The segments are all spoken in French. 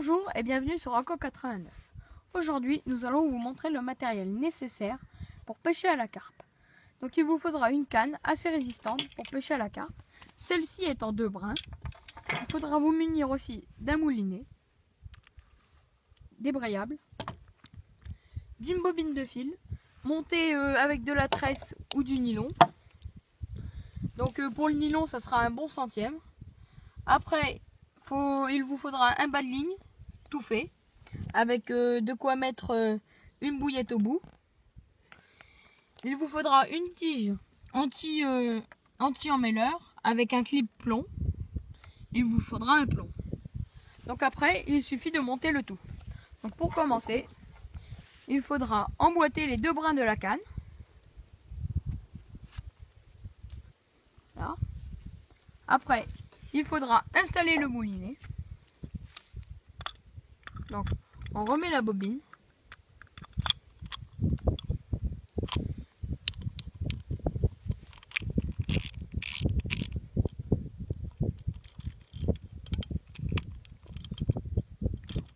Bonjour et bienvenue sur Aqua 89. Aujourd'hui, nous allons vous montrer le matériel nécessaire pour pêcher à la carpe. Donc il vous faudra une canne assez résistante pour pêcher à la carpe. Celle-ci est en 2 brins. Il faudra vous munir aussi d'un moulinet, débrayable, d'une bobine de fil, montée avec de la tresse ou du nylon. Donc pour le nylon, ça sera un bon centième. Après, il vous faudra un bas de ligne tout fait, avec de quoi mettre une bouillette au bout. Il vous faudra une tige anti-emmêleur avec un clip plomb. Il vous faudra un plomb. Donc après, il suffit de monter le tout. Donc pour commencer, il faudra emboîter les 2 brins de la canne. Là. Après, il faudra installer le moulinet. Donc, on remet la bobine.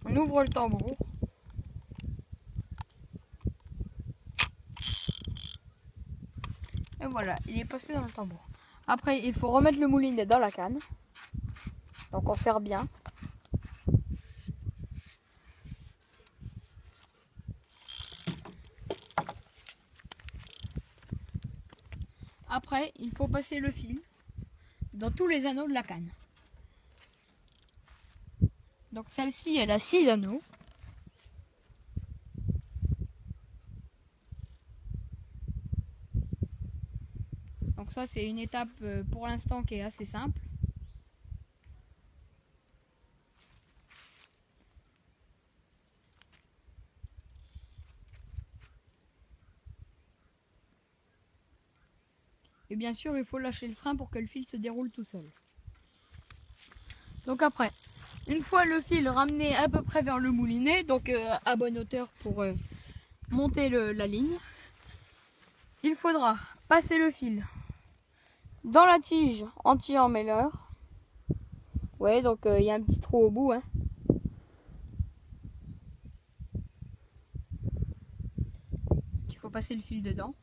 On ouvre le tambour. Et voilà, il est passé dans le tambour. Après, il faut remettre le moulinet dans la canne. Donc on serre bien. Après, il faut passer le fil dans tous les anneaux de la canne. Donc celle-ci, elle a 6 anneaux. Donc ça, c'est une étape pour l'instant qui est assez simple. Et bien sûr, il faut lâcher le frein pour que le fil se déroule tout seul. Donc après, une fois le fil ramené à peu près vers le moulinet, donc à bonne hauteur pour monter la ligne, il faudra passer le fil dans la tige anti-emmêleur. Ouais, donc il y a un petit trou au bout. Il faut passer le fil dedans.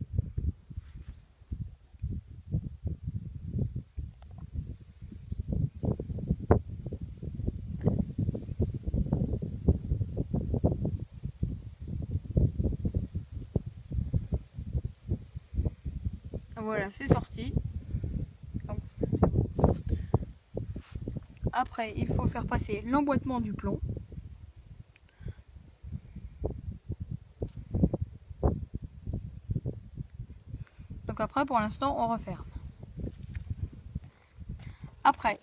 Voilà, c'est sorti. Donc, après, il faut faire passer l'emboîtement du plomb. Donc après, pour l'instant, on referme. Après,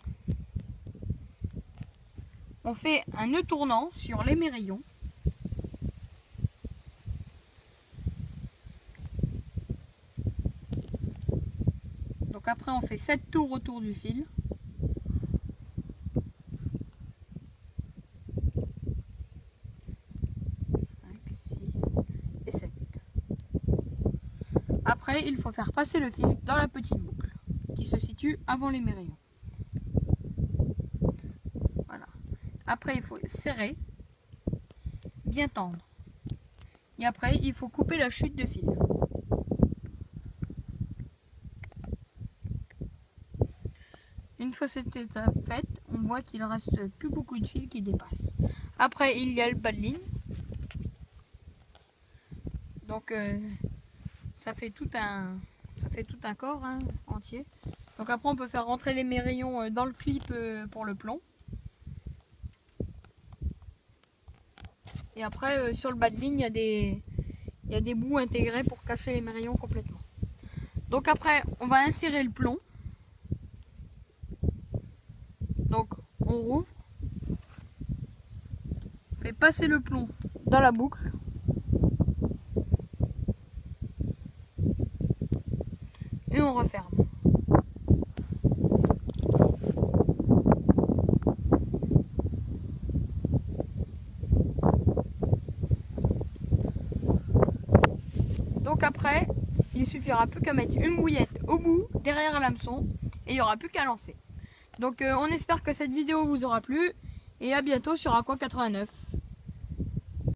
on fait un nœud tournant sur l'émerillon. Donc après, on fait 7 tours autour du fil. Après, il faut faire passer le fil dans la petite boucle qui se situe avant l'émerillon. Voilà. Après, il faut serrer, bien tendre. Et après, il faut couper la chute de fil. Une fois cette étape faite, on voit qu'il ne reste plus beaucoup de fil qui dépasse. Après, il y a le bas de ligne. Donc, ça fait tout un corps entier. Donc après, on peut faire rentrer les mérillons dans le clip pour le plomb. Et après, sur le bas de ligne, il y a des bouts intégrés pour cacher les mérillons complètement. Donc après, on va insérer le plomb. Donc on rouvre, on fait passer le plomb dans la boucle. Et on referme. Donc après, il suffira plus qu'à mettre une bouillette au bout, derrière l'hameçon, et il n'y aura plus qu'à lancer. Donc on espère que cette vidéo vous aura plu. Et à bientôt sur Aqua 89.